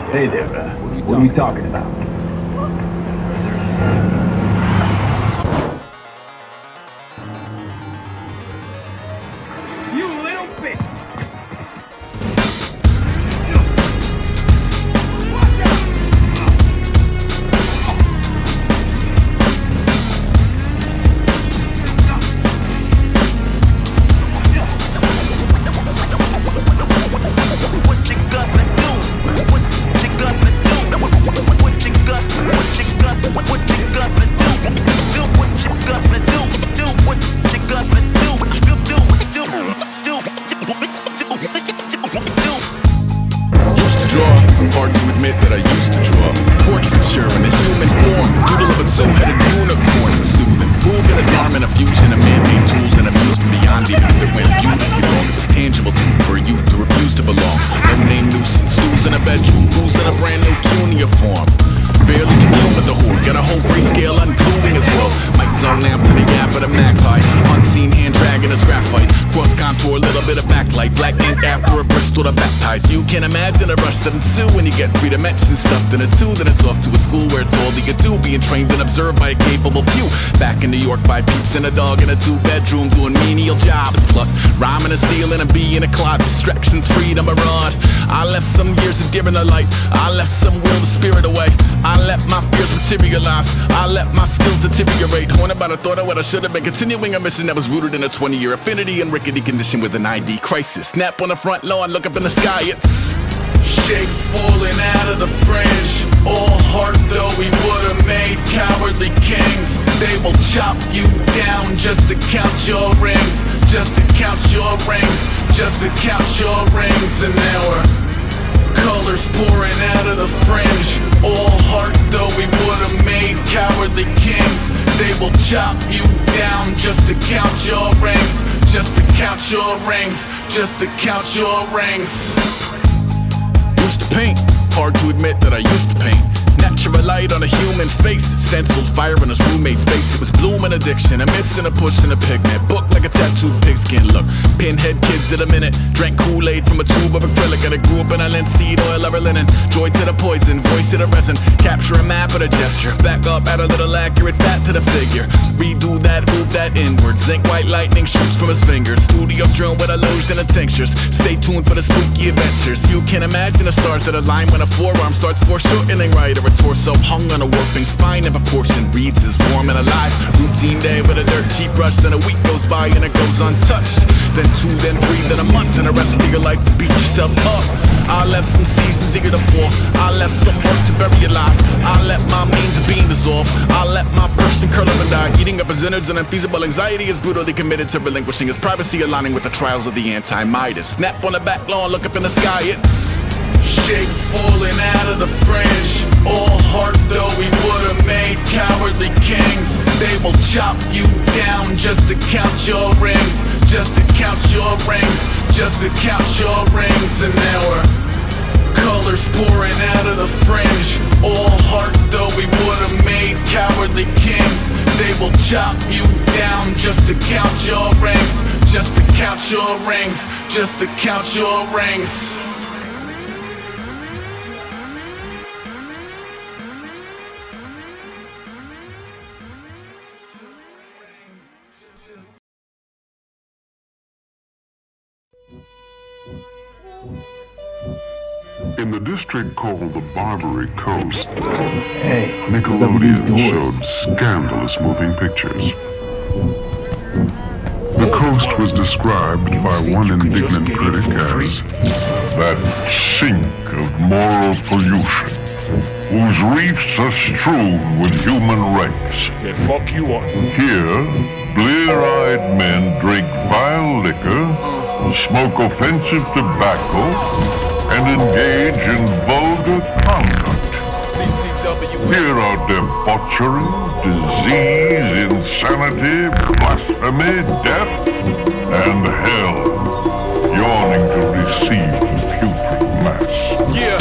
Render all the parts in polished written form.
Hey there, what are we talking about? You little bitch! Hard to admit that I used to draw portraiture in a human form, doodle of a two-headed unicorn, soothing, moving his arm in a fusion of man-made tools and abuse from beyond even that went beautifully wrong. It was tangible too for a youth to refuse to belong. No name nuisance, who's in a bedroom, who's in a brand new cuneiform. Barely commune with the horde, got a whole grayscale ungluing as well. Might zone amp to the gap of the magpie, unseen hand dragging his graphite. Cross contour, little bit of backlight, black ink after a Bristol to baptize. You can imagine a rush that ensue when you get 3 dimensions stuffed in a 2. Then it's off to a school where it's all you get to, being trained and observed by a capable few. Back in New York by peeps and a dog in a 2-bedroom doing menial jobs. Plus rhyming and stealing and being a clod, distractions, freedom, a rod. I left some years of giving a light, I left some will the spirit away. I let my fears materialize, I let my skills deteriorate. Haunted by the thought of what I should have been, continuing a mission that was rooted in a 20-year affinity and rickety condition with an ID crisis. Snap on the front lawn, look up in the sky, it's shapes falling out of the fringe. All heart though we would've made cowardly kings. They will chop you down just to count your rings, just to count your rings, just to count your rings. And now we're colors pouring out of the fringe. All heart though we would've made cowardly kings. They will chop you down just to count your rings, just to count your rings, just to count your rings. Used to paint, hard to admit that I used to paint. Natural light on a human face, stenciled fire in his roommate's face. It was blooming addiction, a missing, a push, and a pigment. Book like a tattooed pigskin look. Pinhead kids in a minute, drank Kool-Aid from a tube of acrylic. And I grew up in a linseed oil of linen. Joy to the poison, voice to the resin. Capture a map of the gesture, back up, add a little accurate fat to the figure. Redo that, move that inward. Zinc white lightning shoots from his fingers. Studio strewn with illusion and tinctures. Stay tuned for the spooky adventures. You can imagine the stars that align when a forearm starts foreshortening right. Or a torso hung on a warping spine in proportion reads as warm and alive. Routine day with a dirt cheap brush, then a week goes by and it goes untouched. Then 2, then 3, then a month, and the rest of your life to beat yourself up. I left some seasons eager to fall, I left some work to bury alive. I let my means of being dissolve, I let my person curl up and die. Eating up his innards and unfeasible anxiety is brutally committed to relinquishing his privacy, aligning with the trials of the anti-Midas. Snap on the back lawn, look up in the sky, it's shapes falling out of the fringe. All heart though we would've made cowardly kings. They will chop you down just to count your rings, just to count your rings, just to count your rings. And now we're colors pouring out of the fringe. All heart though we would've made cowardly kings. They will chop you down just to count your rings, just to count your rings, just to count your rings. In the district called the Barbary Coast, Hey, Nickelodeon showed scandalous moving pictures. The coast was described by one indignant critic as that sink of moral pollution, whose reefs are strewn with human wrecks. They fuck you up. Here, blear-eyed men drink vile liquor, smoke offensive tobacco, and engage in vulgar conduct. Here are debauchery, disease, insanity, blasphemy, death, and hell yawning to receive the putrid mass. Yeah.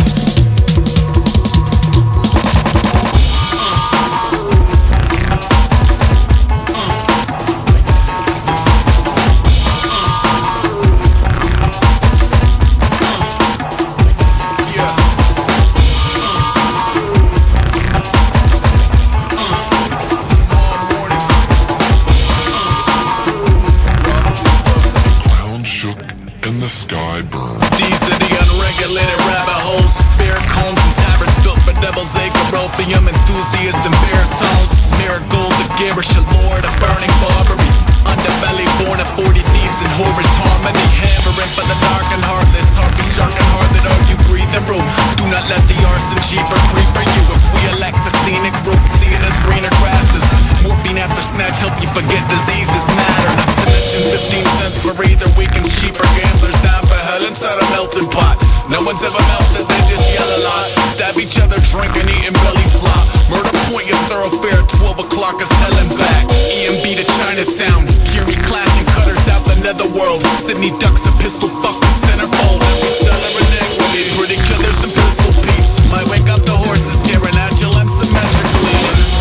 These are the unregulated rabbit holes, bear combs and taverns built for devil's acre, opium enthusiasts and baritones. Marigold, the garish allure, the burning Barbary. Underbelly born of 40 thieves in whorish harmony. Hammering for the dark and heartless, harpy shark and hard that argue breathing room. Do not let the arson jeeper creep for you. If we elect the scenic route, see it as greener grasses. Morphine after snatch help you forget diseases matter. Not to mention 15 cents for either weekend's cheaper. Gamblers down for hell inside a melting pot. No one's ever melted, they just yell a lot. Stab each other, drink and eat and belly flop. Murder point your thoroughfare, 12 o'clock is hell and back. EMB to Chinatown, Kiri clashing cutters out the netherworld. Sydney ducks the pistol, fuck the centerfold. Every seller iniquity, pretty killers and pistol peeps. Might wake up the horses, tearing at you symmetrically.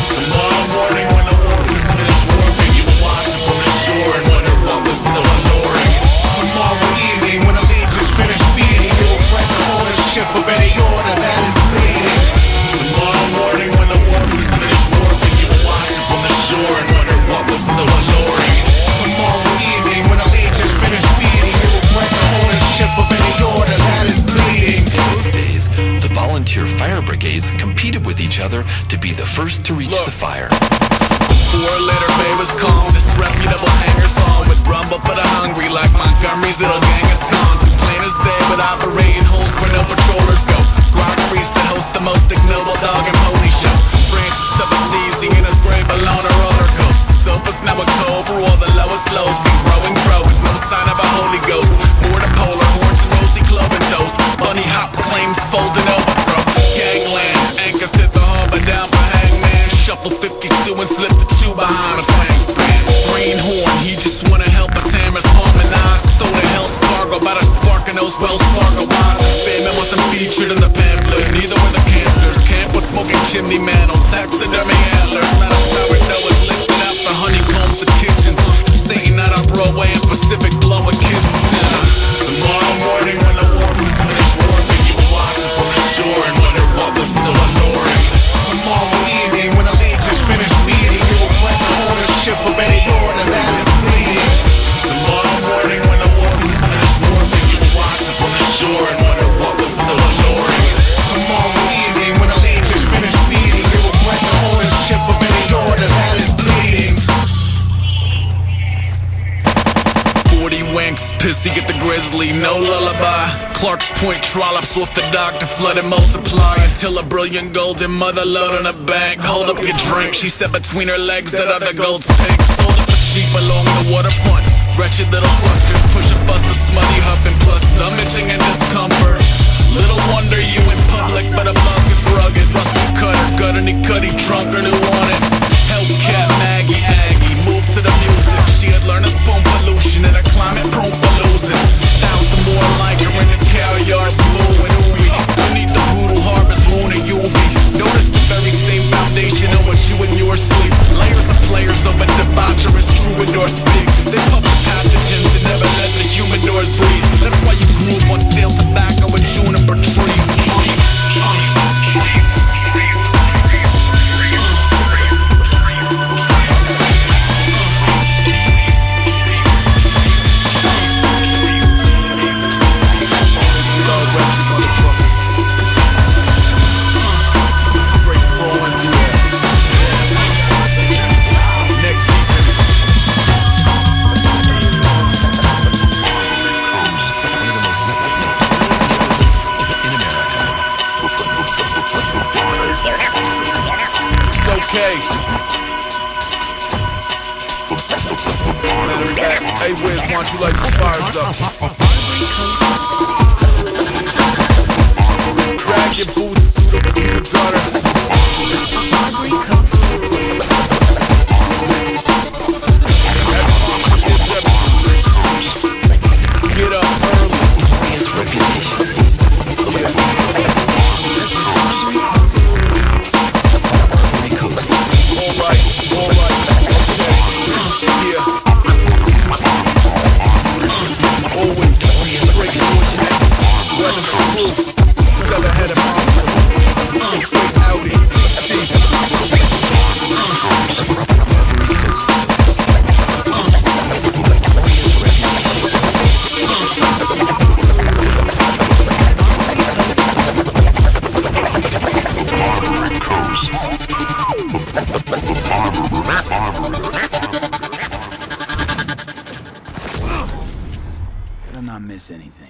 Tomorrow morning when the war was finished warping, you will watch it from the shore and wonder what was so alluring. Tomorrow evening when the legions finish feeding, you will break the ownership of any order that is bleeding. Tomorrow morning when the war was finished warping, you will watch it from the shore and wonder what was so alluring. Tomorrow evening when the legions finish feeding, you will break the ownership of any order that is bleeding. In those days, the volunteer fire brigades competed with each other to be the first to reach the fire. 4 later, babies calm. Disreputable hangers on with rumble for the hungry, like Montgomery's little gang is cons. Plain as day, but operating holes where no patrollers go. Groggeries that host the most ignoble dog and pony show. Francis of Assisi in his grave alone a roller coaster. Sopa's now a cove for all the lowest lows. Can grow and grow with no sign of a Holy Ghost. More to polar horns and rosy cloven toes. Bunny hop claims folding overthrow. Gangland anchors hit the harbor down for hangman. Shuffle 52 and slip the 2 behind a fang span. Greenhorn, he just wanna help us hammers harmonize. Stole the hell's cargo by the spark in those Wells Fargo eyes. Famine wasn't featured in the pamphlet, neither were the cancers. Camp was smoking chimney man on taxidermy antlers. Not a sourdough is lifted out the honeycombs of kitchens. Satan out on Broadway and Pacific blowing kisses. Tomorrow morning when the war was finished warping, you will watch it from the shore and wonder what was so alluring. Tomorrow evening when the legions finish feeding, you will break the ownership of any order that is bleeding. Tomorrow morning when the war was finished warping, you will watch it from the shore and wonder what was so alluring. Tomorrow evening when the legions finish feeding, you will break the ownership of any order that is bleeding. 40 wanks, pissy get the grizzly, no lullaby. Clark's Point trollops off the dock to flood and multiply until a brilliant golden mother load on a bank. Hold up your drink, she said between her legs that other gold's pink. Sold up a sheep along the waterfront. Wretched little clusters push a bus of smutty huffing plus some itching and discomfort. Little wonder you in public, but a bucket's rugged. Rusty cutter, gutty cutty, drunker who wanted. Hellcat Maggie Aggie moved to the music. She had learned to spoon pollution in a climate prone for losing. 1,000 more like her in the cow yards, moo and ooey. Beneath the brutal harvest moon and UV. Notice the very same foundation on which you and yours sleep. Layers of players over debaucherous troubadours speak. They puff the pathogens and never let the humidors breathe. That's why you grew up on stale tobacco and juniper trees. Okay. Hey Wiz, why don't you light the fires up? Drag your boots through the gutter. Get up early. His reputation. Always straight to miss anything.